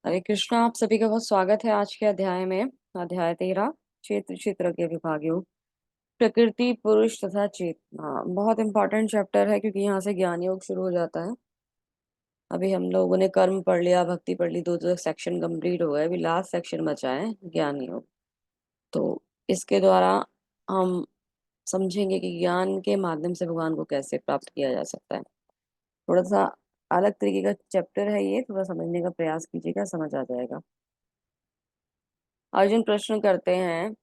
हरे कृष्णा। आप सभी का बहुत स्वागत है आज के अध्याय में। अध्याय 13, क्षेत्र क्षेत्र के विभागों, प्रकृति, पुरुष तथा चेतना। बहुत इंपॉर्टेंट चैप्टर है क्योंकि यहाँ से ज्ञान योग शुरू हो जाता है। अभी हम लोगों ने कर्म पढ़ लिया, भक्ति पढ़ ली, दो सेक्शन कंप्लीट हो गए। अभी लास्ट सेक्शन बचा है ज्ञान योग। तो इसके द्वारा हम समझेंगे कि ज्ञान के माध्यम से भगवान को कैसे प्राप्त किया जा सकता है। थोड़ा सा अलग तरीके का चैप्टर है ये, थोड़ा समझने का प्रयास कीजिएगा, समझ आ जाएगा। अर्जुन प्रश्न करते हैं।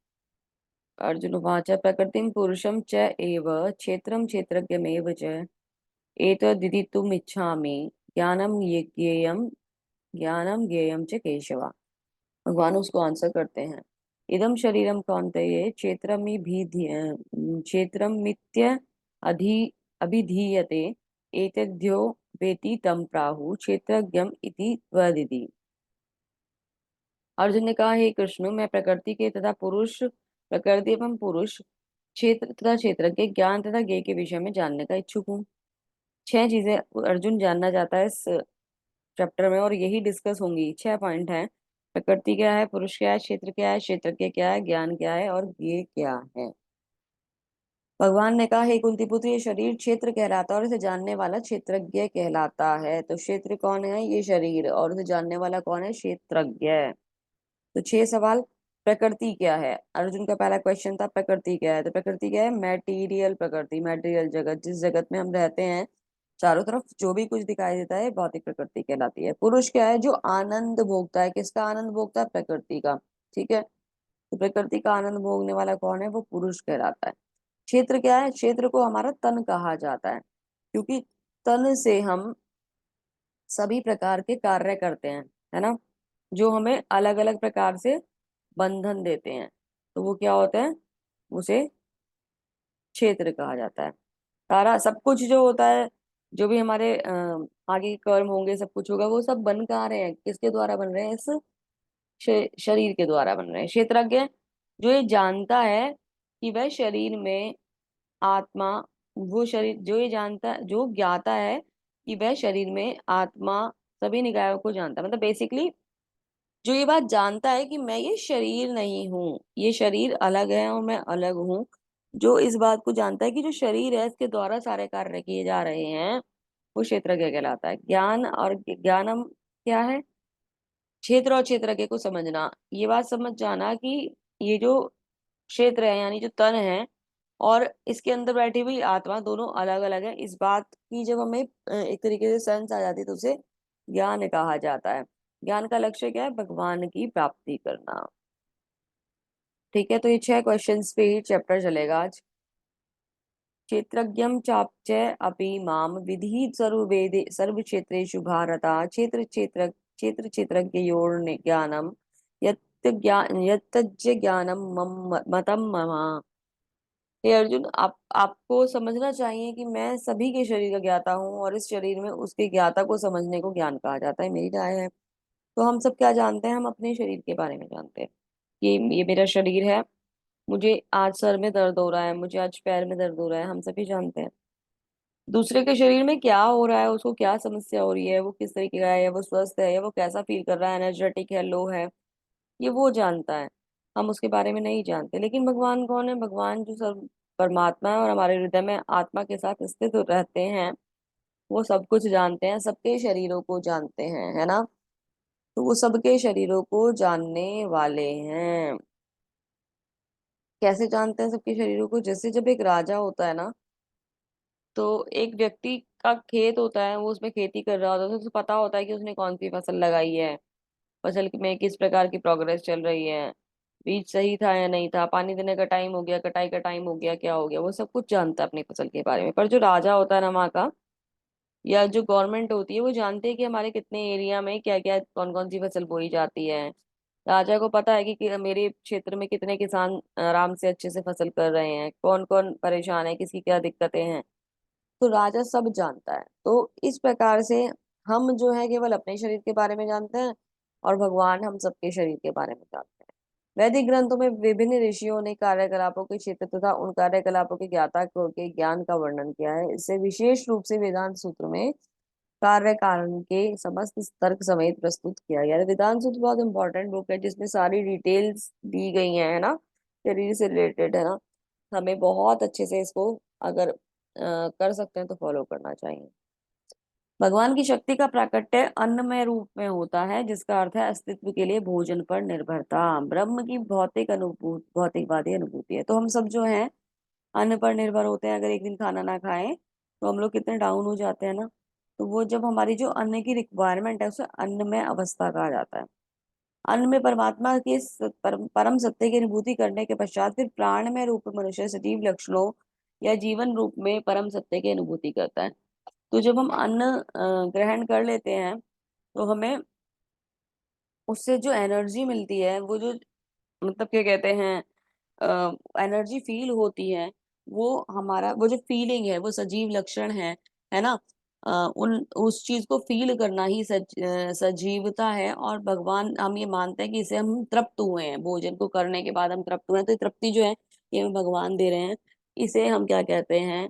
अर्जुन उवाच प्रकृतिं पुरुषं च एव क्षेत्रं क्षेत्रज्ञमेव च एतद्विदितुमिच्छामि ज्ञानं ज्ञेयं च केशव। भगवान उसको आंसर करते हैं। इदं शरीरं कौन्तेय क्षेत्रमित्य अधि अभिधीयते एतद्यो वेति तं प्राहु क्षेत्रज्ञम् इति वदिति। अर्जुन ने कहा, हे कृष्ण, मैं प्रकृति एवं पुरुष, क्षेत्र तथा क्षेत्र के ज्ञान तथा ज्ञेय के विषय में जानने का इच्छुक हूँ। 6 चीजें अर्जुन जानना चाहता है इस चैप्टर में, और यही डिस्कस होंगी। 6 पॉइंट हैं। प्रकृति क्या है, पुरुष क्या है, क्षेत्र क्या है, क्षेत्रज्ञ क्या है, ज्ञान क्या है और ज्ञेय क्या है। भगवान ने कहा, हे कुंती पुत्र, ये शरीर क्षेत्र कहलाता है और इसे जानने वाला क्षेत्रज्ञ कहलाता है। तो क्षेत्र कौन है? ये शरीर। और उसे जानने वाला कौन है? क्षेत्रज्ञ। तो 6 सवाल। प्रकृति क्या है? अर्जुन का पहला क्वेश्चन था प्रकृति क्या है। तो प्रकृति क्या है? मैटीरियल प्रकृति, मैटेरियल जगत, जिस जगत में हम रहते हैं, चारों तरफ जो भी कुछ दिखाई देता है भौतिक प्रकृति कहलाती है। पुरुष क्या है? जो आनंद भोगता है। किसका आनंद भोगता है? प्रकृति का। ठीक है। तो प्रकृति का आनंद भोगने वाला कौन है? वो पुरुष कहलाता है। क्षेत्र क्या है? क्षेत्र को हमारा तन कहा जाता है, क्योंकि तन से हम सभी प्रकार के कार्य करते हैं, है ना, जो हमें अलग अलग प्रकार से बंधन देते हैं। तो वो क्या होता है? उसे क्षेत्र कहा जाता है। सारा सब कुछ जो होता है, जो भी हमारे आगे के कर्म होंगे, सब कुछ होगा, वो सब बन कहाँ रहे हैं? किसके द्वारा बन रहे हैं? इस शरीर के द्वारा बन रहे हैं। क्षेत्रज्ञ जो ये जानता है कि वह शरीर में आत्मा, वो शरीर जो ये जानता, जो ज्ञाता है कि वह शरीर में आत्मा, सभी निकायों को जानता है। मतलब बेसिकली जो ये बात जानता है कि मैं ये शरीर नहीं हूँ, ये शरीर अलग है और मैं अलग हूँ। जो इस बात को जानता है कि जो शरीर है इसके द्वारा सारे कार्य किए जा रहे हैं, वो क्षेत्रज्ञ कहलाता है। ज्ञान और ज्ञानम क्या है? क्षेत्र और क्षेत्रज्ञ को समझना। ये बात समझ जाना कि ये जो क्षेत्र है, यानी जो तन है, और इसके अंदर बैठी हुई आत्मा, दोनों अलग अलग है। इस बात की जब हमें एक तरीके से सेंस आ जाती है तो उसे ज्ञान कहा जाता है। ज्ञान का लक्ष्य क्या है? भगवान की प्राप्ति करना। ठीक है। तो ये 6 क्वेश्चंस पे ही चैप्टर चलेगा आज। क्षेत्रज्ञं चाप्च अपि माम विधि सर्ववेदे सर्वक्षेत्रेषु भारता क्षेत्र क्षेत्रज्ञयोर ज्ञानम यत्तज्ज ज्ञानम मतम मम। हे अर्जुन, आपको समझना चाहिए कि मैं सभी के शरीर का ज्ञाता हूँ, और इस शरीर में उसके ज्ञाता को समझने को ज्ञान कहा जाता है, मेरी राय है। तो हम सब क्या जानते हैं? हम अपने शरीर के बारे में जानते हैं। ये मेरा शरीर है, मुझे आज सर में दर्द हो रहा है, मुझे आज पैर में दर्द हो रहा है, हम सभी जानते हैं। दूसरे के शरीर में क्या हो रहा है, उसको क्या समस्या हो रही है, वो किस तरीके का है, या वो स्वस्थ है, या वो कैसा फील कर रहा है, एनर्जेटिक है, लो है, ये वो जानता है। हम उसके बारे में नहीं जानते। लेकिन भगवान कौन है? भगवान जो सर्व परमात्मा है और हमारे हृदय में आत्मा के साथ स्थित रहते हैं, वो सब कुछ जानते हैं, सबके शरीरों को जानते हैं, है ना। तो वो सबके शरीरों को जानने वाले हैं। कैसे जानते हैं सबके शरीरों को? जैसे जब एक राजा होता है ना, तो एक व्यक्ति का खेत होता है, वो उसमें खेती कर रहा होता है, तो उसे पता होता है कि उसने कौन सी फसल लगाई है, फसल में किस प्रकार की प्रोग्रेस चल रही है, बीज सही था या नहीं था, पानी देने का टाइम हो गया, कटाई का टाइम हो गया, क्या हो गया, वो सब कुछ जानता है अपनी फसल के बारे में। पर जो राजा होता है ना वहाँ का, या जो गवर्नमेंट होती है, वो जानते हैं कि हमारे कितने एरिया में क्या क्या, कौन कौन सी फसल बोई जाती है। राजा को पता है कि मेरे क्षेत्र में कितने किसान आराम से अच्छे से फसल कर रहे हैं, कौन कौन परेशान है, किसकी क्या दिक्कतें हैं। तो राजा सब जानता है। तो इस प्रकार से हम जो है केवल अपने शरीर के बारे में जानते हैं, और भगवान हम सबके शरीर के बारे में जानते हैं। वैदिक ग्रंथों में विभिन्न ऋषियों ने कार्यकलापों के क्षेत्र तथा उन कार्यकलापों के ज्ञाता के ज्ञान का वर्णन किया है। इससे विशेष रूप से वेदांत सूत्र में कार्य कारण के समस्त तर्क समेत प्रस्तुत किया गया है। वेदांत सूत्र बहुत इंपॉर्टेंट बुक है जिसमें सारी डिटेल्स दी गई हैं, है ना, शरीर से रिलेटेड, है ना। हमें बहुत अच्छे से इसको अगर कर सकते हैं तो फॉलो करना चाहिए। भगवान की शक्ति का प्राकट्य अन्नमय रूप में होता है, जिसका अर्थ है अस्तित्व के लिए भोजन पर निर्भरता। ब्रह्म की भौतिक अनुभूति, भौतिकवादी अनुभूति है। तो हम सब जो हैं अन्न पर निर्भर होते हैं। अगर एक दिन खाना ना खाएं तो हम लोग कितने डाउन हो जाते हैं ना। तो वो जब हमारी जो अन्न की रिक्वायरमेंट है उसे अन्नमय अवस्था कहा जाता है। अन्न में परमात्मा के परम सत्य की अनुभूति करने के पश्चात फिर प्राणमय रूप में मनुष्य सजीव लक्षणों या जीवन रूप में परम सत्य की अनुभूति करता है। तो जब हम अन्न ग्रहण कर लेते हैं तो हमें उससे जो एनर्जी मिलती है, वो जो मतलब क्या कहते हैं, एनर्जी फील होती है, वो हमारा वो जो फीलिंग है वो सजीव लक्षण है ना। उन उस चीज को फील करना ही सजीवता है। और भगवान, हम ये मानते हैं कि इसे हम तृप्त हुए हैं, भोजन को करने के बाद हम तृप्त हुए हैं, तो ये तृप्ति जो है ये हमें भगवान दे रहे हैं। इसे हम क्या कहते हैं,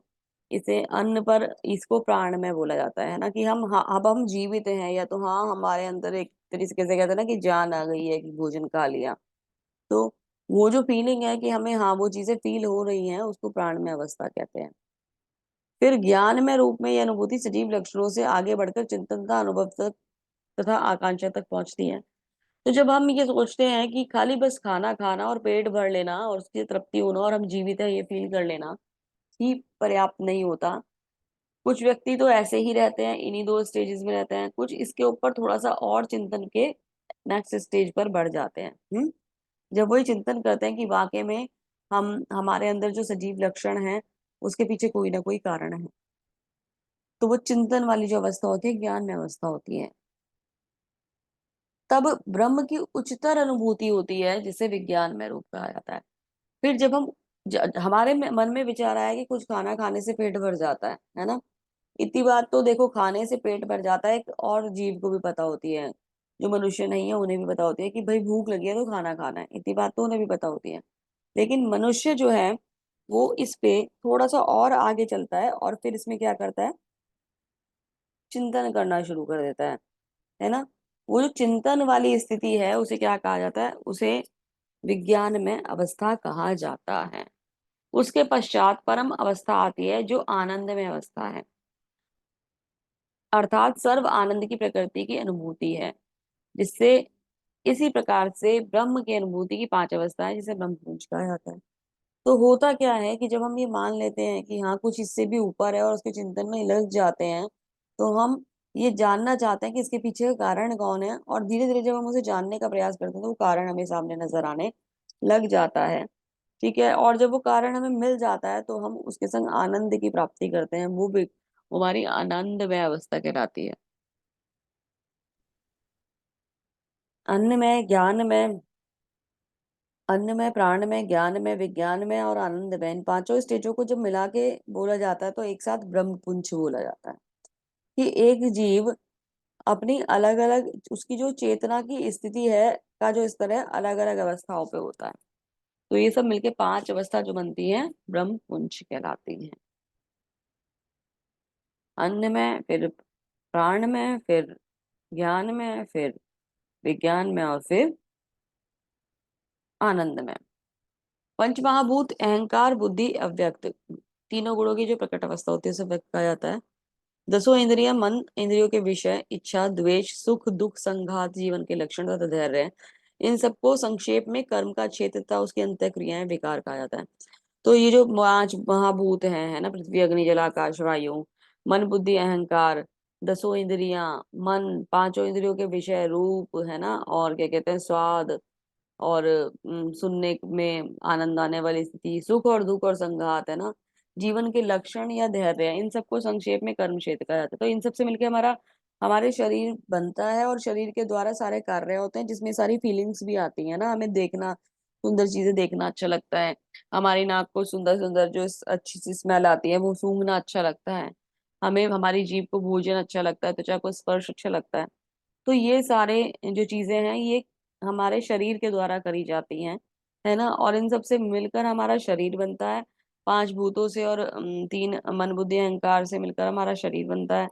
इसे अन्न पर, इसको प्राण में बोला जाता है ना, कि हम, हाँ, अब हम जीवित हैं, या तो हाँ हमारे अंदर एक तरीके से कहते हैं ना कि जान आ गई है कि भोजन खा लिया। तो वो जो फीलिंग है कि हमें, हाँ, वो चीजें फील हो रही हैं, उसको प्राण में अवस्था कहते हैं। फिर ज्ञान में रूप में यह अनुभूति सजीव लक्षणों से आगे बढ़कर चिंतन का अनुभव तक तथा आकांक्षा तक पहुंचती है। तो जब हम ये सोचते हैं कि खाली बस खाना खाना और पेट भर लेना और उसकी तृप्ति होना और हम जीवित है ये फील कर लेना ही पर्याप्त नहीं होता। कुछ व्यक्ति तो ऐसे ही रहते हैं, इन्हीं दो स्टेजेस में रहते हैं। कुछ इसके ऊपर थोड़ा सा और चिंतन के नेक्स्ट स्टेज पर बढ़ जाते हैं। जब वही चिंतन करते हैं कि वाकई में हम, हमारे अंदर जो सजीव लक्षण है उसके पीछे कोई ना कोई कारण है, तो वो चिंतन वाली जो अवस्था होती है ज्ञान में अवस्था होती है। तब ब्रह्म की उच्चतर अनुभूति होती है जिसे विज्ञान में रूप कहा जाता है। फिर जब हम, हमारे मन में विचार आया कि कुछ खाना खाने से पेट भर जाता है ना। इतनी बात तो देखो, खाने से पेट भर जाता है एक और जीव को भी पता होती है, जो मनुष्य नहीं है उन्हें भी पता होती है कि भाई भूख लगी है तो खाना खाना है। इतनी बात तो उन्हें भी पता होती है। लेकिन मनुष्य जो है वो इस पे थोड़ा सा और आगे चलता है और फिर इसमें क्या करता है, चिंतन करना शुरू कर देता है ना। वो जो चिंतन वाली स्थिति है उसे क्या कहा जाता है, उसे विज्ञान में अवस्था कहा जाता है। उसके पश्चात परम अवस्था आती है जो आनंद में अवस्था है, अर्थात सर्व आनंद की प्रकृति की अनुभूति है, जिससे, इसी प्रकार से ब्रह्म की अनुभूति की पांच अवस्थाएं जिसे ब्रह्म पुंज कहा जाता है। तो होता क्या है कि जब हम ये मान लेते हैं कि हाँ कुछ इससे भी ऊपर है और उसके चिंतन में लग जाते हैं, तो हम ये जानना चाहते हैं कि इसके पीछे का कारण कौन है। और धीरे धीरे जब हम उसे जानने का प्रयास करते हैं तो वो कारण हमें सामने नजर आने लग जाता है। ठीक है, और जब वो कारण हमें मिल जाता है तो हम उसके संग आनंद की प्राप्ति करते हैं, वो भी हमारी आनंदमय अवस्था कहलाती है। अन्न में, ज्ञान में, अन्न में, प्राण में, ज्ञान में, विज्ञान में और आनंद में, इन पांचों स्टेजों को जब मिला के बोला जाता है तो एक साथ ब्रह्म पुंज बोला जाता है। कि एक जीव अपनी अलग अलग, उसकी जो चेतना की स्थिति है का जो स्तर है अलग अलग अवस्थाओं पे होता है। तो ये सब मिलके पांच अवस्था जो बनती है ब्रह्म पुंज कहलाती है। अन्न में, फिर प्राण में, फिर ज्ञान में, फिर विज्ञान में और फिर आनंद में। पंच महाभूत अहंकार बुद्धि अव्यक्त, तीनों गुणों की जो प्रकट अवस्था होती है उसे व्यक्त कहा जाता है। दसों इंद्रियां, मन, इंद्रियों के विषय, इच्छा, द्वेष, सुख दुख, संघात, जीवन के लक्षण तथा धैर्य, इन सबको संक्षेप में कर्म का क्षेत्र तथा उसकी अंत क्रियाएं विकार कहा जाता है। तो ये जो पांच महाभूत हैं, है ना, पृथ्वी अग्नि जल आकाश वायु, मन बुद्धि अहंकार, दसों इंद्रियां, मन, पांचों इंद्रियों के विषय रूप, है ना, और क्या कहते हैं स्वाद, और सुनने में आनंद आने वाली स्थिति, सुख और दुख और संघात, है ना, जीवन के लक्षण या धैर्य, इन सबको संक्षेप में कर्म क्षेत्र कहा जाता है। तो इन सब से मिलकर हमारा, हमारे शरीर बनता है और शरीर के द्वारा सारे कार्य होते हैं जिसमें सारी फीलिंग्स भी आती है ना। हमें देखना, सुंदर चीजें देखना अच्छा लगता है, हमारी नाक को सुंदर सुंदर जो अच्छी सी स्मेल आती है वो सूंघना अच्छा लगता है, हमें, हमारी जीभ को भोजन अच्छा लगता है, त्वचा को स्पर्श अच्छा लगता है। तो ये सारे जो चीजें हैं ये हमारे शरीर के द्वारा करी जाती हैं, है ना। और इन सब से मिलकर हमारा शरीर बनता है, पांच भूतों से और तीन मन बुद्धि अहंकार से मिलकर हमारा शरीर बनता है।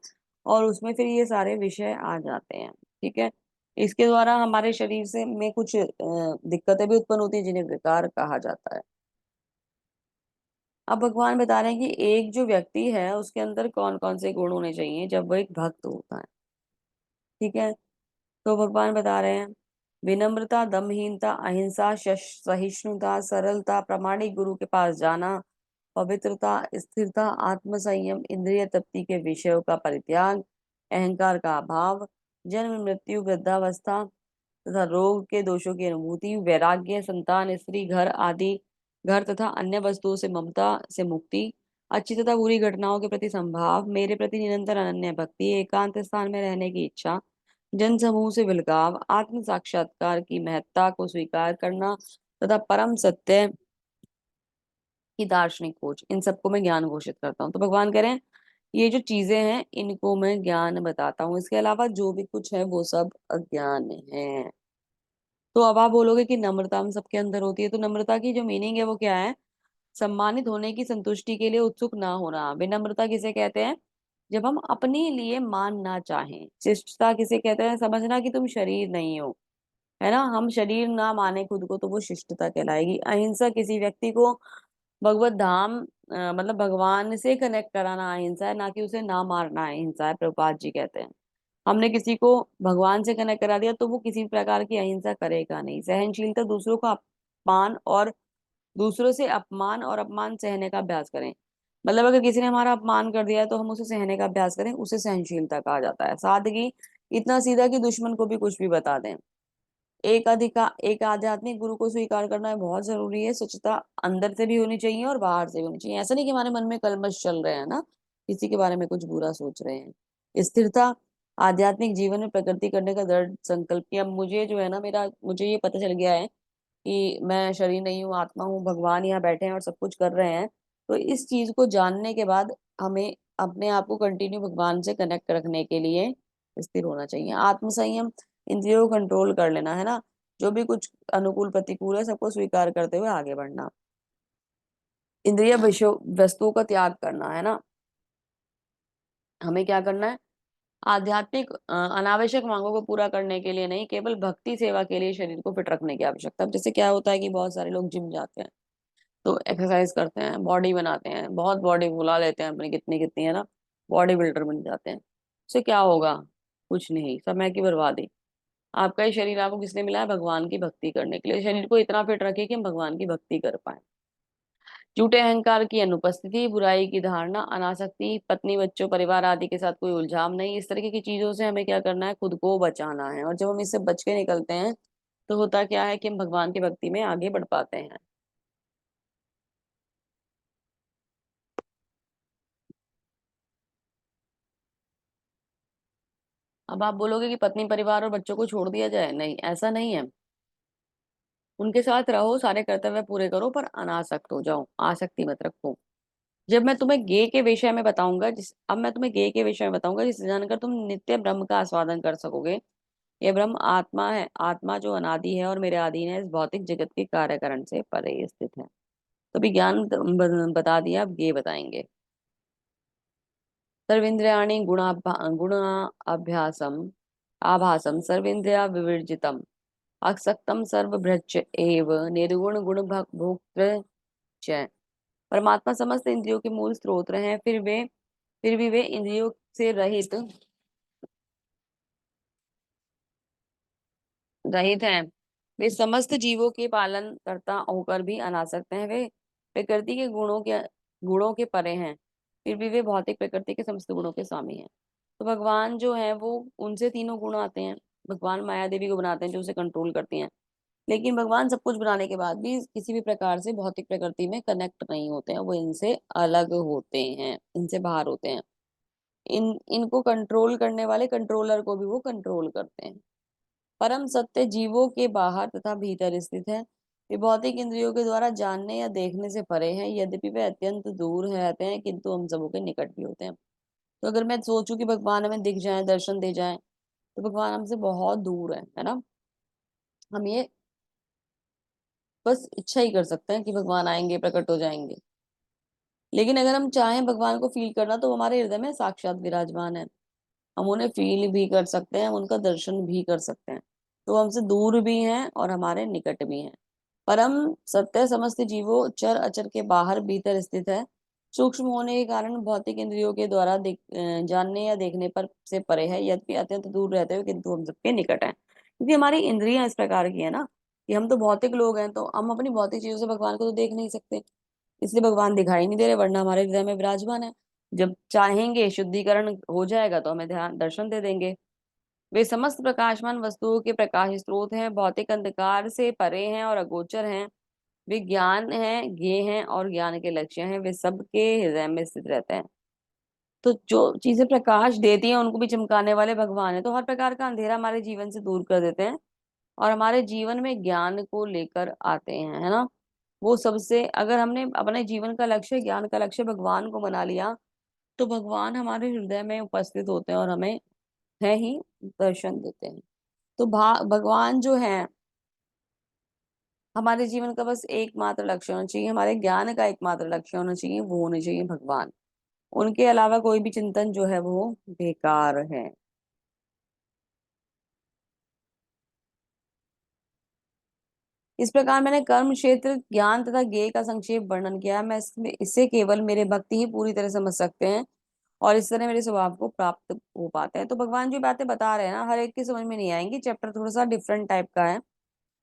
और उसमें फिर ये सारे विषय आ जाते हैं। ठीक है। इसके द्वारा हमारे शरीर से में कुछ दिक्कतें भी उत्पन्न होती है, जिन्हें विकार कहा जाता है। अब भगवान बता रहे हैं कि एक जो व्यक्ति है उसके अंदर कौन कौन से गुण होने चाहिए जब वो एक भक्त होता है। ठीक है। तो भगवान बता रहे हैं, विनम्रता, दमहीनता, अहिंसा, सहिष्णुता, सरलता, प्रामाणिक गुरु के पास जाना, पवित्रता, स्थिरता, आत्मसंयम, इंद्रिय तृप्ति के विषयों का परित्याग, अहंकार का अभाव, जन्म मृत्यु वृद्धावस्था तथा रोग के दोषों की अनुभूति, वैराग्य, संतान, स्त्री, घर आदि, घर तथा अन्य वस्तुओं से ममता से मुक्ति, अच्छी तथा बुरी घटनाओं के प्रति संभाव, मेरे प्रति निरंतर अनन्य भक्ति, एकांत स्थान में रहने की इच्छा, जन समूह से विलगाव, आत्म साक्षात्कार की महत्ता को स्वीकार करना तथा परम सत्य की दार्शनिक खोज, इन सबको मैं ज्ञान घोषित करता हूँ। तो भगवान कह रहे हैं ये जो चीजें हैं इनको मैं ज्ञान बताता हूँ, इसके अलावा जो भी कुछ है वो सब अज्ञान है। तो अब आप बोलोगे कि नम्रता हम सबके अंदर होती है, तो नम्रता की जो मीनिंग है वो क्या है? सम्मानित होने की संतुष्टि के लिए उत्सुक ना होना। विनम्रता किसे कहते हैं? जब हम अपने लिए मान ना चाहें। शिष्टता किसे कहते हैं? समझना कि तुम शरीर नहीं हो, है ना, हम शरीर ना माने खुद को, तो वो शिष्टता कहलाएगी। अहिंसा किसी व्यक्ति को भगवत धाम मतलब भगवान से कनेक्ट कराना अहिंसा है, ना कि उसे ना मारना अहिंसा है, प्रभुपाद जी कहते हैं। हमने किसी को भगवान से कनेक्ट करा दिया तो वो किसी प्रकार की अहिंसा करेगा नहीं। सहनशीलता, दूसरों से अपमान और अपमान सहने का अभ्यास करें। मतलब अगर किसी ने हमारा अपमान कर दिया है तो हम उसे सहने का अभ्यास करें, उसे सहनशीलता कहा जाता है। सादगी, इतना सीधा कि दुश्मन को भी कुछ भी बता दें। एक आध्यात्मिक गुरु को स्वीकार करना बहुत जरूरी है। स्वच्छता अंदर से भी होनी चाहिए और बाहर से भी होनी चाहिए। ऐसा नहीं कि हमारे मन में कलमश चल रहे हैं ना, किसी के बारे में कुछ बुरा सोच रहे हैं। स्थिरता, आध्यात्मिक जीवन में प्रगति करने का दृढ़ संकल्प कि अब मुझे जो है ना, मेरा मुझे ये पता चल गया है कि मैं शरीर नहीं हूँ, आत्मा हूँ, भगवान यहाँ बैठे हैं और सब कुछ कर रहे हैं। तो इस चीज को जानने के बाद हमें अपने आप को कंटिन्यू भगवान से कनेक्ट रखने के लिए स्थिर होना चाहिए। आत्मसंयम, इंद्रियों को कंट्रोल कर लेना, है ना, जो भी कुछ अनुकूल प्रतिकूल है सबको स्वीकार करते हुए आगे बढ़ना। इंद्रिय विषयों वस्तुओं का त्याग करना, है ना, हमें क्या करना है? आध्यात्मिक अनावश्यक मांगों को पूरा करने के लिए नहीं, केवल भक्ति सेवा के लिए शरीर को फिट रखने की आवश्यकता। अब जैसे क्या होता है कि बहुत सारे लोग जिम जाते हैं, तो एक्सरसाइज करते हैं, बॉडी बनाते हैं, बहुत बॉडी फुला लेते हैं अपनी कितनी कितनी, है ना, बॉडी बिल्डर बन जाते हैं। उससे क्या होगा? कुछ नहीं, समय की बर्बादी। आपका ये शरीर आपको किसने मिला है? भगवान की भक्ति करने के लिए। शरीर को इतना फिट रखिए कि हम भगवान की भक्ति कर पाए। झूठे अहंकार की अनुपस्थिति, बुराई की धारणा, अनासक्ति, पत्नी बच्चों परिवार आदि के साथ कोई उलझाव नहीं, इस तरह की चीजों से हमें क्या करना है? खुद को बचाना है। और जब हम इससे बच के निकलते हैं तो होता क्या है कि हम भगवान की भक्ति में आगे बढ़ पाते हैं। अब आप बोलोगे कि पत्नी परिवार और बच्चों को छोड़ दिया जाए, नहीं, ऐसा नहीं है। उनके साथ रहो, सारे कर्तव्य पूरे करो, पर अनासक्त हो जाओ, आसक्ति मत रखो। जब मैं तुम्हें गे के विषय में बताऊंगा जिस अब मैं तुम्हें गे के विषय में बताऊंगा जिसे जानकर तुम नित्य ब्रह्म का आस्वादन कर सकोगे। यह ब्रह्म आत्मा है, आत्मा जो अनादि है और मेरे अधीन है, इस भौतिक जगत के कार्यकरण से परे स्थित है। तो भी ज्ञान बता दिया, अब गे बताएंगे। सर्वेन्द्रियाणि गुण अभ्यासम आभासम सर्वेन्द्रिया विवर्जितम असक्तम सर्वभ्रच एव निर्गुण गुण भोक्तृ च। परमात्मा समस्त इंद्रियों के मूल स्रोत हैं, फिर भी वे इंद्रियों से रहित रहित हैं। वे समस्त जीवों के पालन करता होकर भी अनासक्त हैं। वे प्रकृति के गुणों के परे हैं, फिर भी वे भौतिक प्रकृति के समस्त गुणों के स्वामी हैं। तो भगवान जो है वो, उनसे तीनों गुण आते हैं। भगवान माया देवी को बनाते हैं जो उसे कंट्रोल करती हैं। लेकिन भगवान सब कुछ बनाने के बाद भी किसी भी प्रकार से भौतिक प्रकृति में कनेक्ट नहीं होते हैं, वो इनसे अलग होते हैं, इनसे बाहर होते हैं। इनको कंट्रोल करने वाले कंट्रोलर को भी वो कंट्रोल करते हैं। परम सत्य जीवों के बाहर तथा भीतर स्थित है। वे भौतिक इंद्रियों के द्वारा जानने या देखने से परे हैं, यद्यपि वे अत्यंत दूर रहते हैं किंतु हम सबों के निकट भी होते हैं। तो अगर मैं सोचूं कि भगवान हमें दिख जाए, दर्शन दे जाए, तो भगवान हमसे बहुत दूर है ना। हम ये बस इच्छा ही कर सकते हैं कि भगवान आएंगे, प्रकट हो जाएंगे। लेकिन अगर हम चाहें भगवान को फील करना, तो वो हमारे हृदय में साक्षात विराजमान है। हम उन्हें फील भी कर सकते हैं, हम उनका दर्शन भी कर सकते हैं। तो वो हमसे दूर भी हैं और हमारे निकट भी हैं। परम सत्य समस्त जीवों चर अचर के बाहर भीतर स्थित है। सूक्ष्म होने के कारण भौतिक इंद्रियों के द्वारा जानने या देखने पर से परे है, यद्यपि अत्यंत दूर रहते हुए किंतु हम सबके निकट है। क्योंकि हमारी इंद्रियां इस प्रकार की है ना, कि हम तो भौतिक लोग हैं, तो हम अपनी भौतिक चीजों से भगवान को तो देख नहीं सकते, इसलिए भगवान दिखाई नहीं दे रहे, वरना हमारे हृदय में विराजमान है। जब चाहेंगे शुद्धिकरण हो जाएगा तो हमें ध्यान दर्शन दे देंगे। वे समस्त प्रकाशमान वस्तुओं के प्रकाश स्रोत हैं, भौतिक अंधकार से परे हैं और अगोचर हैं। वे ज्ञान हैं, ज्ञेय हैं और ज्ञान के लक्ष्य हैं। वे सबके हृदय में स्थित रहते हैं। तो जो चीजें प्रकाश देती हैं उनको भी चमकाने वाले भगवान है, तो हर प्रकार का अंधेरा हमारे जीवन से दूर कर देते हैं और हमारे जीवन में ज्ञान को लेकर आते हैं, है ना। वो सबसे, अगर हमने अपने जीवन का लक्ष्य, ज्ञान का लक्ष्य भगवान को बना लिया, तो भगवान हमारे हृदय में उपस्थित होते हैं और हमें है ही दर्शन देते हैं। तो भगवान जो है हमारे जीवन का बस एकमात्र लक्ष्य होना चाहिए, हमारे ज्ञान का एकमात्र लक्ष्य होना चाहिए, वो होने चाहिए भगवान। उनके अलावा कोई भी चिंतन जो है वो बेकार है। इस प्रकार मैंने कर्म क्षेत्र, ज्ञान तथा ज्ञेय का संक्षेप वर्णन किया। मैं इसमें इससे केवल मेरे भक्ति ही पूरी तरह समझ सकते हैं और इस तरह मेरे स्वभाव को प्राप्त हो पाते हैं। तो भगवान जो बातें बता रहे हैं ना, हर एक की समझ में नहीं आएंगी, चैप्टर थोड़ा सा डिफरेंट टाइप का है।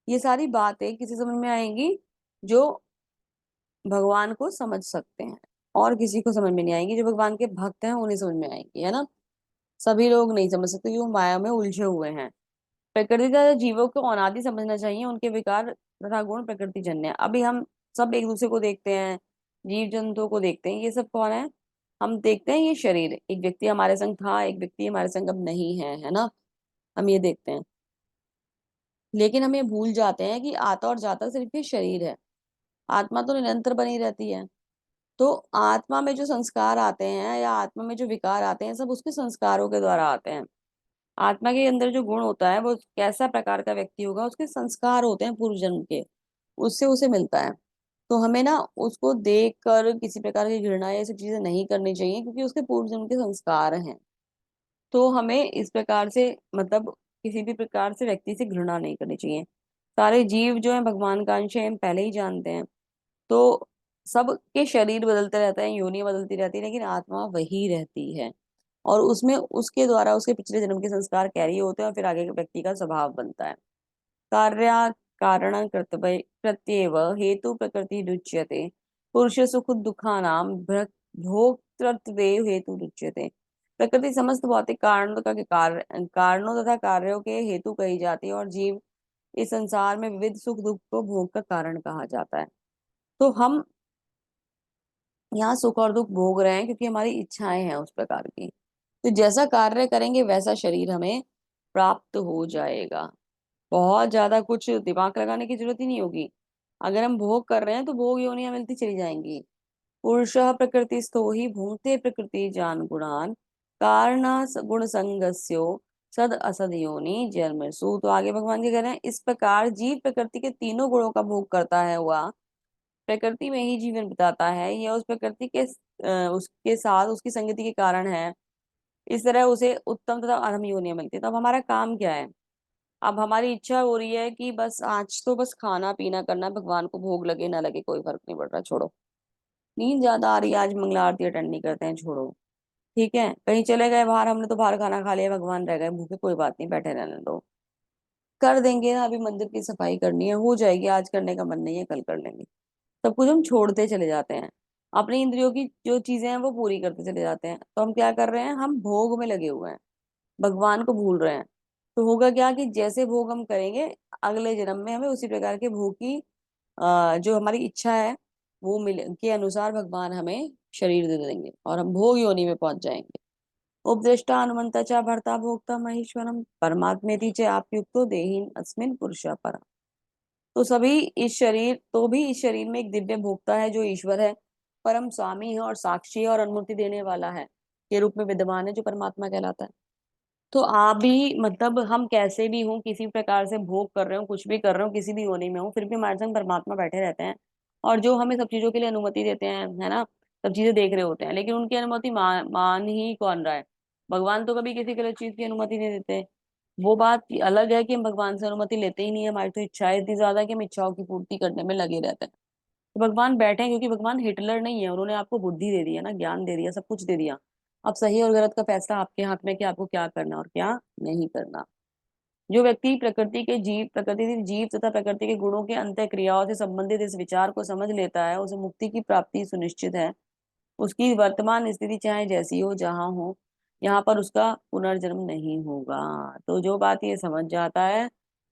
ये सारी बातें किसी समझ में आएंगी जो भगवान को समझ सकते हैं, और किसी को समझ में नहीं आएंगी। जो भगवान के भक्त हैं उन्हें समझ में आएंगी, है ना। सभी लोग नहीं समझ सकते, जो माया में उलझे हुए हैं। प्रकृति का जीवों को अनादि समझना चाहिए, उनके विकार तथा गुण प्रकृति जन्य है। अभी हम सब एक दूसरे को देखते हैं, जीव जंतुओं को देखते हैं, ये सब कौन है? हम देखते हैं ये शरीर, एक व्यक्ति हमारे संग था, एक व्यक्ति हमारे संग अब नहीं है ना। हम ये देखते हैं, लेकिन हम ये भूल जाते हैं कि आता और जाता सिर्फ ये शरीर है, आत्मा तो निरंतर बनी रहती है। तो आत्मा में जो संस्कार आते हैं या आत्मा में जो विकार आते हैं, सब उसके संस्कारों के द्वारा आते हैं। आत्मा के अंदर जो गुण होता है वो कैसा प्रकार का व्यक्ति होगा, उसके संस्कार होते हैं पूर्व जन्म के, उससे उसे मिलता है। तो हमें ना उसको देख कर किसी प्रकार की घृणा या ये सब चीजें नहीं करनी चाहिए, क्योंकि उसके पूर्व जन्म के संस्कार हैं। तो हमें इस प्रकार से, मतलब किसी भी प्रकार से व्यक्ति से घृणा नहीं करनी चाहिए। सारे जीव जो है भगवान का अंश है, हम पहले ही जानते हैं। तो सबके शरीर बदलते रहते हैं, योनि बदलती रहती है, लेकिन आत्मा वही रहती है। और उसमें उसके द्वारा उसके पिछले जन्म के संस्कार कैरी होते हैं और फिर आगे के व्यक्ति का स्वभाव बनता है। कार्य कारण कर्तव्य प्रत्येव हेतु प्रकृति रुच्यते। पुरुष सुख दुखानाम भोक्तृत्व हेतु रुच्यते। प्रकृति समस्त भौतिक कारणों का कारणों तथा कार्यों के हेतु कही जाती है और जीव इस संसार में विविध सुख दुख को भोग का कारण कहा जाता है। तो हम यहाँ सुख और दुख भोग रहे हैं क्योंकि हमारी इच्छाएं हैं उस प्रकार की। तो जैसा कार्य करेंगे वैसा शरीर हमें प्राप्त हो जाएगा। बहुत ज्यादा कुछ दिमाग लगाने की जरूरत ही नहीं होगी। अगर हम भोग कर रहे हैं तो भोग योनियां मिलती चली जाएंगी। पुरुष प्रकृति स्थो ही भूंगते प्रकृति जान गुणान कारण गुण संगस्यो सद असद योनि जन्मसु। तो आगे भगवान क्या कह रहे हैं, इस प्रकार जीव प्रकृति के तीनों गुणों का भोग करता है हुआ प्रकृति में ही जीवन बिताता है, यह उस प्रकृति के उसके साथ उसकी संगति के कारण है। इस तरह उसे उत्तम तथा अधम योनियां मिलती है। तो अब हमारा काम क्या है? अब हमारी इच्छा हो रही है कि बस आज तो बस खाना पीना करना, भगवान को भोग लगे ना लगे कोई फर्क नहीं पड़ रहा, छोड़ो। नींद ज्यादा आ रही है, आज मंगला आरती अटेंड नहीं करते हैं, छोड़ो। ठीक है, कहीं चले गए बाहर, हमने तो बाहर खाना खा लिया, भगवान रह गए भूखे, कोई बात नहीं, बैठे रहने दो। कर देंगे ना, अभी मंदिर की सफाई करनी है, हो जाएगी, आज करने का मन नहीं है, कल कर लेंगे। सब कुछ हम छोड़ते चले जाते हैं, अपनी इंद्रियों की जो चीजें हैं वो पूरी करते चले जाते हैं। तो हम क्या कर रहे हैं, हम भोग में लगे हुए हैं, भगवान को भूल रहे हैं। तो होगा क्या कि जैसे भोग हम करेंगे, अगले जन्म में हमें उसी प्रकार के भोग की जो हमारी इच्छा है वो मिले के अनुसार भगवान हमें शरीर दे देंगे और हम भोग योनि में पहुंच जाएंगे। उपदेष्टा हनुमंता चा भर्ता भोक्ता महेश्वरम परमात्मेति च आप्युक्तो देहिन अस्मिन पुरुषा परा। तो भी इस शरीर में एक दिव्य भोक्ता है जो ईश्वर है, परम स्वामी है और साक्षी है और अनुमति देने वाला है, के रूप में विद्यमान है, जो परमात्मा कहलाता है। तो आप भी, मतलब हम कैसे भी हों, किसी प्रकार से भोग कर रहे हो, कुछ भी कर रहे हो, किसी भी होने में हो, फिर भी हमारे संग परमात्मा बैठे रहते हैं और जो हमें सब चीजों के लिए अनुमति देते हैं, है ना। सब चीजें देख रहे होते हैं, लेकिन उनकी अनुमति मान ही कौन रहा है? भगवान तो कभी किसी गलत चीज की अनुमति नहीं देते। वो बात अलग है कि हम भगवान से अनुमति लेते ही नहीं है, हमारी तो इच्छाएं इतनी ज्यादा है कि हम इच्छाओं की पूर्ति करने में लगे रहते हैं। तो भगवान बैठे हैं क्योंकि भगवान हिटलर नहीं है, उन्होंने आपको बुद्धि दे दी है ना, ज्ञान दे दिया, सब कुछ दे दिया। अब सही और गलत का फैसला आपके हाथ में कि आपको क्या करना और क्या नहीं करना। जो व्यक्ति प्रकृति के जीव तथा प्रकृति के गुणों के अंतः क्रियाओं से संबंधित इस विचार को समझ लेता है, उसे मुक्ति की प्राप्ति सुनिश्चित है। उसकी वर्तमान स्थिति चाहे जैसी हो, जहां हो, यहाँ पर उसका पुनर्जन्म नहीं होगा। तो जो बात ये समझ जाता है,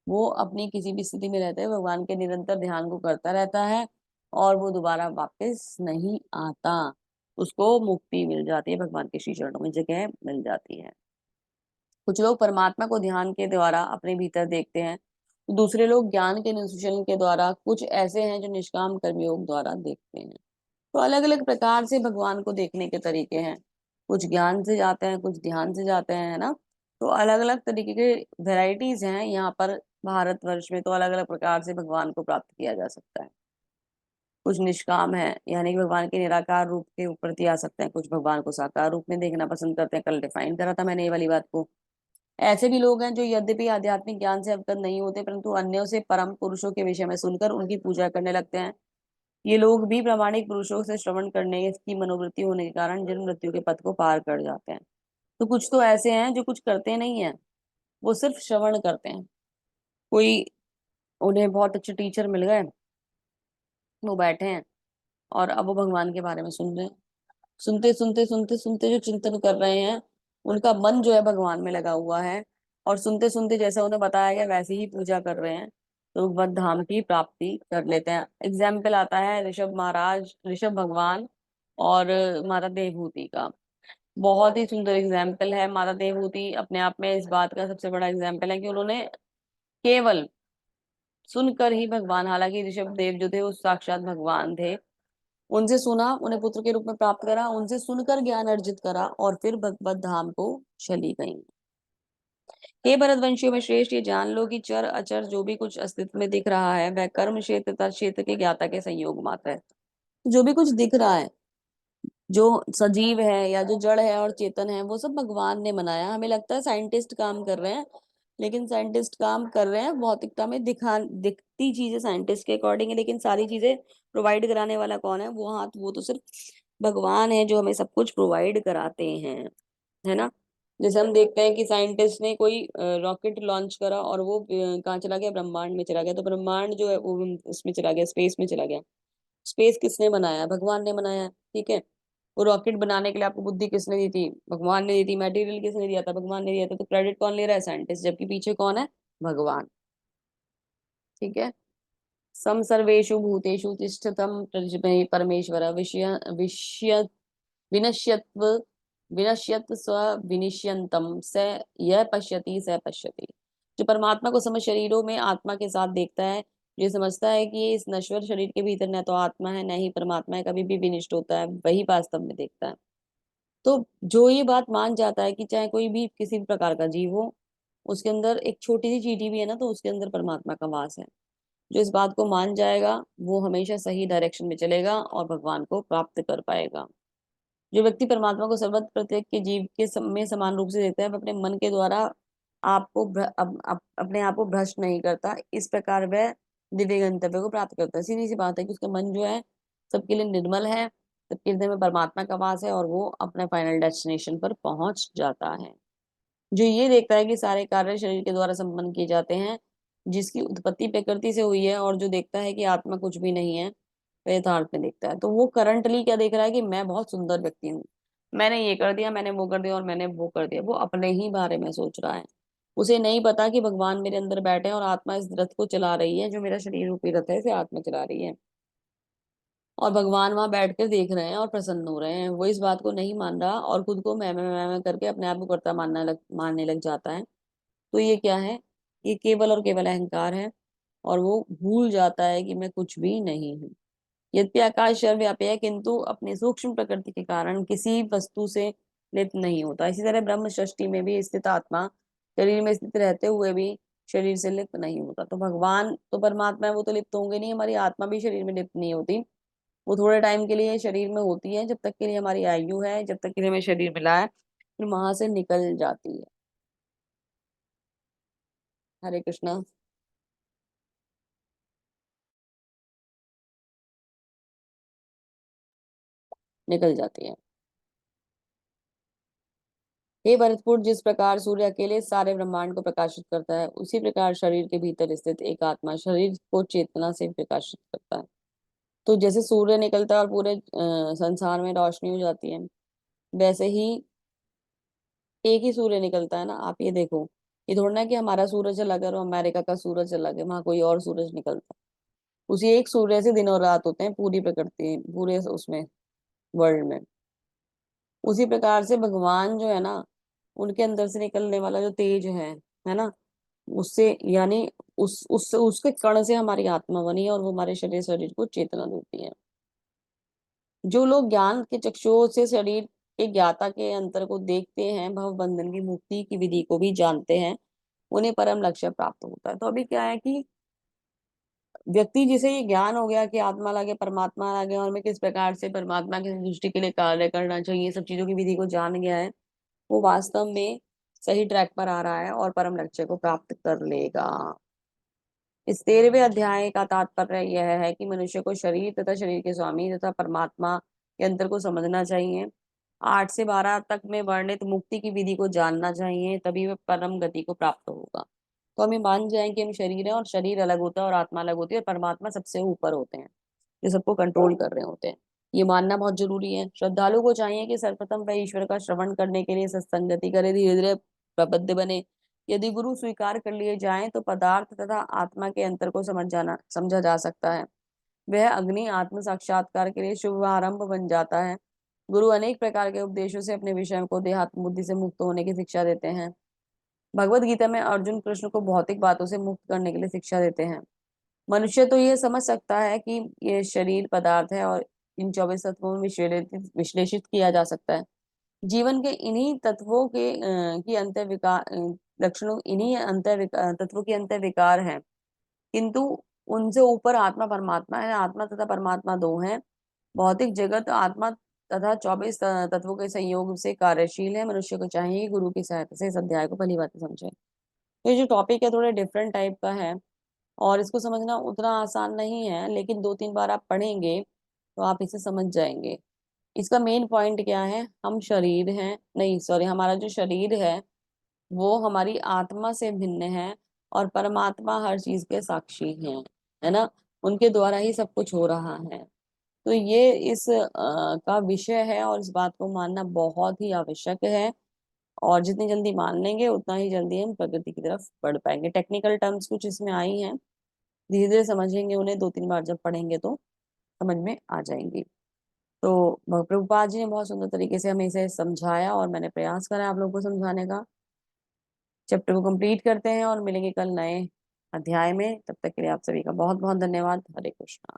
वो अपनी किसी भी स्थिति में रहते हुए भगवान के निरंतर ध्यान को करता रहता है, और वो दोबारा वापस नहीं आता। उसको मुक्ति मिल जाती है, भगवान के श्री चरणों में जगह मिल जाती है। कुछ लोग परमात्मा को ध्यान के द्वारा अपने भीतर देखते हैं, तो दूसरे लोग ज्ञान के निष्कर्षण के द्वारा, कुछ ऐसे हैं जो निष्काम कर्मयोग द्वारा देखते हैं। तो अलग अलग प्रकार से भगवान को देखने के तरीके हैं। कुछ ज्ञान से जाते हैं, कुछ ध्यान से जाते हैं, है ना। तो अलग अलग तरीके के वेराइटीज हैं यहाँ पर। भारतवर्ष में तो अलग अलग प्रकार से भगवान को प्राप्त किया जा सकता है। कुछ निष्काम है, यानी कि भगवान के निराकार रूप के ऊपर आ सकते हैं। कुछ भगवान को साकार रूप में देखना पसंद करते हैं। कल डिफाइन करा था मैंने ये वाली बात को। ऐसे भी लोग हैं जो यद्यपि आध्यात्मिक ज्ञान से अवगत नहीं होते, परंतु अन्यों से परम पुरुषों के विषय में सुनकर उनकी पूजा करने लगते हैं। ये लोग भी प्रामाणिक पुरुषों से श्रवण करने की मनोवृत्ति होने के कारण जन्म मृत्यु के पथ को पार कर जाते हैं। तो कुछ तो ऐसे हैं जो कुछ करते नहीं है, वो सिर्फ श्रवण करते हैं। कोई, उन्हें बहुत अच्छे टीचर मिल गए, वो बैठे हैं और अब वो भगवान के बारे में सुन रहे हैं। सुनते सुनते सुनते सुनते जो चिंतन कर रहे हैं, उनका मन जो है भगवान में लगा हुआ है। और सुनते सुनते जैसा उन्हें बताया गया वैसे ही पूजा कर रहे हैं, तो वन धाम की प्राप्ति कर लेते हैं। एग्जाम्पल आता है ऋषभ महाराज, ऋषभ भगवान और माता देवहूति का। बहुत ही सुंदर एग्जाम्पल है। माता देवहूति अपने आप में इस बात का सबसे बड़ा एग्जाम्पल है कि उन्होंने केवल सुनकर ही भगवान, हालांकि ऋषभ देव जो थे वो साक्षात भगवान थे, उनसे सुना, उन्हें पुत्र के रूप में प्राप्त करा, उनसे सुनकर ज्ञान अर्जित करा और फिर भगवत धाम को चली गई। हे भरतवंशियों में श्रेष्ठ, ये जान लो कि चर अचर जो भी कुछ अस्तित्व में दिख रहा है, वह कर्म क्षेत्र तथा क्षेत्र के ज्ञाता के संयोग मात्र है। जो भी कुछ दिख रहा है, जो सजीव है या जो जड़ है और चेतन है, वो सब भगवान ने बनाया। हमें लगता है साइंटिस्ट काम कर रहे हैं, लेकिन साइंटिस्ट काम कर रहे हैं भौतिकता में दिखती चीजें साइंटिस्ट के अकॉर्डिंग है, लेकिन सारी चीजें प्रोवाइड कराने वाला कौन है? वो हाथ, वो तो सिर्फ भगवान है जो हमें सब कुछ प्रोवाइड कराते हैं, है ना। जैसे हम देखते हैं कि साइंटिस्ट ने कोई रॉकेट लॉन्च करा और वो कहाँ चला गया? ब्रह्मांड में चला गया। तो ब्रह्मांड जो है वो उसमें चला गया, स्पेस में चला गया। स्पेस किसने बनाया? भगवान ने बनाया, ठीक है। वो रॉकेट बनाने के लिए आपको बुद्धि किसने दी थी? भगवान ने दी थी। मटेरियल किसने दिया था? भगवान ने दिया था। तो क्रेडिट कौन ले रहा है? साइंटिस्ट, जबकि पीछे कौन है? भगवान, ठीक है। सम सर्वेषु भूतेषु तिष्ठतं परमेश्वर विषय विषय विनश्यत्व विनश्यत स्व विनिश्यंतम स यह पश्यति स पश्यति। जो परमात्मा को समझ शरीरों में आत्मा के साथ देखता है, जो समझता है कि ये इस नश्वर शरीर के भीतर न तो आत्मा है न ही परमात्मा है, कभी भी विनिष्ट होता है, वही वास्तव में देखता है। तो जो ये बात मान जाता है कि चाहे कोई भी किसी भी प्रकार का जीव हो, उसके अंदर एक छोटी सी चींटी भी है ना, तो उसके अंदर परमात्मा का वास है। जो इस बात को मान जाएगा, वो हमेशा सही डायरेक्शन में चलेगा और भगवान को प्राप्त कर पाएगा। जो व्यक्ति परमात्मा को सर्वत्र प्रत्येक के जीव के में समान रूप से देखता है, वह अपने मन के द्वारा अपने आप को भ्रष्ट नहीं करता। इस प्रकार वह दिव्य गंतव्य को प्राप्त करता है। सीधी सी बात है कि उसका मन जो है सबके लिए निर्मल है, सबके हृदय में परमात्मा का वास है और वो अपने फाइनल डेस्टिनेशन पर पहुंच जाता है। जो ये देखता है कि सारे कार्य शरीर के द्वारा संपन्न किए जाते हैं, जिसकी उत्पत्ति प्रकृति से हुई है, और जो देखता है कि आत्मा कुछ भी नहीं है, वह यथार्थ में देखता है। तो वो करंटली क्या देख रहा है? कि मैं बहुत सुंदर व्यक्ति हूँ, मैंने ये कर दिया, मैंने वो कर दिया और मैंने वो कर दिया। वो अपने ही बारे में सोच रहा है। उसे नहीं पता कि भगवान मेरे अंदर बैठे हैं और आत्मा इस रथ को चला रही है, जो मेरा शरीर रूपी रथ है, इसे आत्मा चला रही है। और भगवान वहां बैठकर देख रहे हैं और प्रसन्न हो रहे हैं। वो इस बात को नहीं मान रहा और खुद को मैं करके अपने आप को कर्ता मानने लग जाता है। तो ये क्या है? ये केवल और केवल अहंकार है। और वो भूल जाता है कि मैं कुछ भी नहीं हूँ। यद्यपि आकाश सर्वव्यापी है, किंतु अपनी सूक्ष्म प्रकृति के कारण किसी वस्तु से लिप्त नहीं होता। इसी तरह ब्रह्म सृष्टि में भी स्थित आत्मा शरीर में स्थित रहते हुए भी शरीर से लिप्त नहीं होता। तो भगवान तो परमात्मा है, वो तो लिप्त होंगे नहीं। हमारी आत्मा भी शरीर में लिप्त नहीं होती। वो थोड़े टाइम के लिए शरीर में होती है, जब तक के लिए हमारी आयु है, जब तक के लिए हमें शरीर मिला है। फिर वहां से निकल जाती है। हरे कृष्णा। निकल जाती है। हे भरतपुर, जिस प्रकार सूर्य अकेले सारे ब्रह्मांड को प्रकाशित करता है, उसी प्रकार शरीर के भीतर स्थित एक आत्मा शरीर को चेतना से प्रकाशित करता है। तो जैसे सूर्य निकलता है और पूरे संसार में रोशनी हो जाती है, वैसे ही एक ही सूर्य निकलता है ना। आप ये देखो, ये थोड़ा ना कि हमारा सूरज अलग है और अमेरिका का सूरज अलग है, वहां कोई और सूरज निकलता है। उसी एक सूर्य से दिन और रात होते हैं पूरी प्रकृति, पूरे उसमें वर्ल्ड में। उसी प्रकार से भगवान जो है ना, उनके अंदर से निकलने वाला जो तेज है ना, उससे यानी उस उसके कण से हमारी आत्मा बनी है और वो हमारे शरीर शरीर को चेतना देती है। जो लोग ज्ञान के चक्षुओं से शरीर के ज्ञाता के अंतर को देखते हैं, भव बंधन की मुक्ति की विधि को भी जानते हैं, उन्हें परम लक्ष्य प्राप्त होता है। तो अभी क्या है कि व्यक्ति जिसे ये ज्ञान हो गया कि आत्मा लगे परमात्मा लगे और हमें किस प्रकार से परमात्मा की संतुष्टि के लिए कार्य करना चाहिए, सब चीजों की विधि को जान गया है, वो वास्तव में सही ट्रैक पर आ रहा है और परम लक्ष्य को प्राप्त कर लेगा। इस 13वें अध्याय का तात्पर्य यह है कि मनुष्य को शरीर तथा शरीर के स्वामी तथा परमात्मा के अंतर को समझना चाहिए। 8 से 12 तक में वर्णित मुक्ति की विधि को जानना चाहिए, तभी वह परम गति को प्राप्त होगा। तो हमें मान जाए कि हम शरीर है और शरीर अलग होता है और आत्मा अलग होती है और परमात्मा सबसे ऊपर होते हैं, जो सबको कंट्रोल कर रहे होते हैं। ये मानना बहुत जरूरी है। श्रद्धालु को चाहिए कि सर्वप्रथम वह ईश्वर का श्रवण करने के लिए सत्संगति करे, धीरे धीरे प्रबुद्ध बने। यदि गुरु स्वीकार कर लिए जाएं तो पदार्थ तथा आत्मा के अंतर को समझा जा सकता है। वह अग्नि आत्म साक्षात्कार के लिए शुभ आरंभ बन जाता है। गुरु अनेक प्रकार के उपदेशों से अपने विषय को देहात्म बुद्धि से मुक्त होने की शिक्षा देते हैं। भगवत गीता में अर्जुन कृष्ण को भौतिक बातों से मुक्त करने के लिए शिक्षा देते हैं। मनुष्य तो ये समझ सकता है कि ये शरीर पदार्थ है और इन 24 तत्वों में विश्लेषित विश्लेषित किया जा सकता है। जीवन के इन्हीं तत्वों के की अंतर विकार लक्षणों, इन्हीं तत्वों की अंतर विकार है, किंतु उनसे ऊपर आत्मा परमात्मा है। आत्मा तथा परमात्मा दो हैं। भौतिक जगत आत्मा तथा 24 तत्वों के संयोग से कार्यशील है। मनुष्य को चाहिए कि गुरु की सहायता से इस अध्याय को भली बात समझे। तो ये जो टॉपिक है थोड़े डिफरेंट टाइप का है और इसको समझना उतना आसान नहीं है, लेकिन 2-3 बार आप पढ़ेंगे तो आप इसे समझ जाएंगे। इसका मेन पॉइंट क्या है, हम शरीर हैं, नहीं सॉरी, हमारा जो शरीर है वो हमारी आत्मा से भिन्न है और परमात्मा हर चीज के साक्षी हैं, है ना। उनके द्वारा ही सब कुछ हो रहा है। तो ये इस का विषय है और इस बात को मानना बहुत ही आवश्यक है। और जितनी जल्दी मान लेंगे उतना ही जल्दी हम प्रगति की तरफ बढ़ पाएंगे। टेक्निकल टर्म्स कुछ इसमें आई हैं, धीरे धीरे समझेंगे उन्हें, 2-3 बार जब पढ़ेंगे तो समझ में आ जाएंगी। तो प्रभुपाद जी ने बहुत सुंदर तरीके से हमें इसे समझाया और मैंने प्रयास करा आप लोगों को समझाने का। चैप्टर को कंप्लीट करते हैं और मिलेंगे कल नए अध्याय में। तब तक के लिए आप सभी का बहुत बहुत धन्यवाद। हरे कृष्णा।